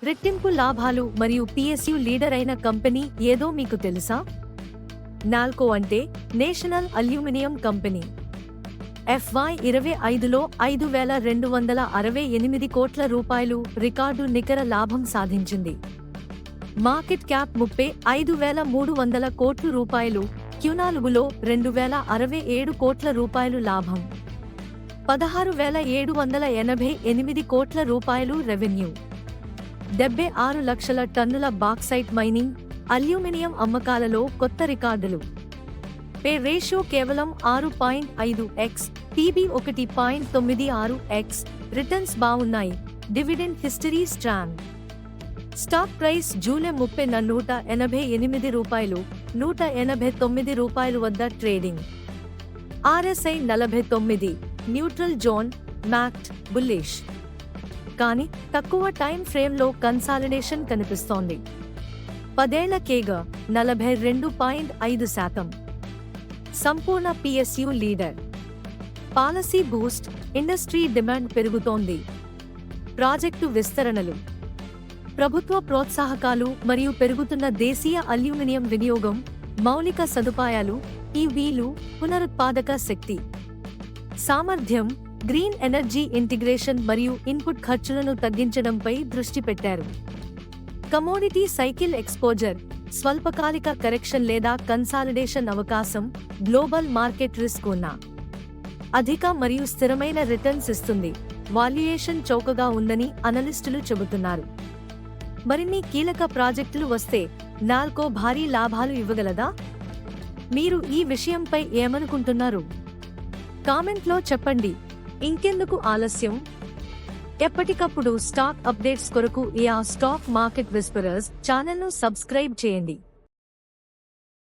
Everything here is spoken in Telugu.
రెట్టింపు లాభాలు మరియు పిఎస్యు లీడర్ అయిన కంపెనీ ఏదో మీకు తెలుసా? నాల్కో అంటే నేషనల్ అల్యూమినియం కంపెనీ. FY25లో 5,268 కోట్ల రూపాయలు రికార్డు నికర లాభం సాధించింది. మార్కెట్ క్యాప్ 35,300 కోట్ల రూపాయలు. Q4లో 2,067 కోట్ల రూపాయలు లాభం. 16,788 కోట్ల రూపాయలు రెవెన్యూ. 76 లక్షల టన్నుల బాక్సైట్ మైనింగ్, అల్యూమినియం అమ్మకాలలో కొత్త రికార్డులు. పే రేషియో కేవలం 6.5x, PB 1.96x. రిటర్న్స్ బావున్నాయి. Dividend history strong. Stock price July 30న రూపాయలు, 189 రూపాయలు వద్ద trading. RSI 49, neutral zone, MACD, bullish. కానీ తక్కువ టైం ఫ్రేమ్లో కన్సాలిడేషన్ కనిపిస్తోంది. 10 ఏళ్ల కేగా 42.5%. సంపూర్ణ PSU leader. Policy Boost, industry demand పెరుగుతోంది. ప్రాజెక్టు విస్తరణలు, ప్రభుత్వ ప్రోత్సాహకాలు మరియు పెరుగుతున్న దేశీయ అల్యూమినియం వినియోగం, మౌలిక సదుపాయాలు, EVలు, పునరుత్పాదక శక్తి సామర్థ్యం, గ్రీన్ ఎనర్జీ ఇంటిగ్రేషన్ మరియు ఇన్పుట్ ఖర్చులను తగ్గించడంపై దృష్టి పెట్టారు. కమోడిటీ సైకిల్ ఎక్స్పోజర్, స్వల్పకాలిక కరెక్షన్ లేదా కన్సాలిడేషన్ అవకాశం, గ్లోబల్ మార్కెట్ రిస్క్ ఉన్న అధిక మరియు స్థిరమైన రిటర్న్స్ ఇస్తుంది. వాల్యుయేషన్ చౌకగా ఉందని అనలిస్టులు చెబుతున్నారు. మరిన్ని కీలక ప్రాజెక్టులు వస్తే నాల్కో భారీ లాభాలు ఇవ్వగలదా? మీరు ఈ విషయంపై ఏమనుకుంటున్నారు? కామెంట్లో చెప్పండి. ఇంకెందుకు ఆలస్యం? ఎప్పటికప్పుడు స్టాక్ అప్డేట్స్ కొరకు స్టాక్ మార్కెట్ విస్పరర్స్ ఛానల్ను సబ్స్క్రైబ్ చేయండి.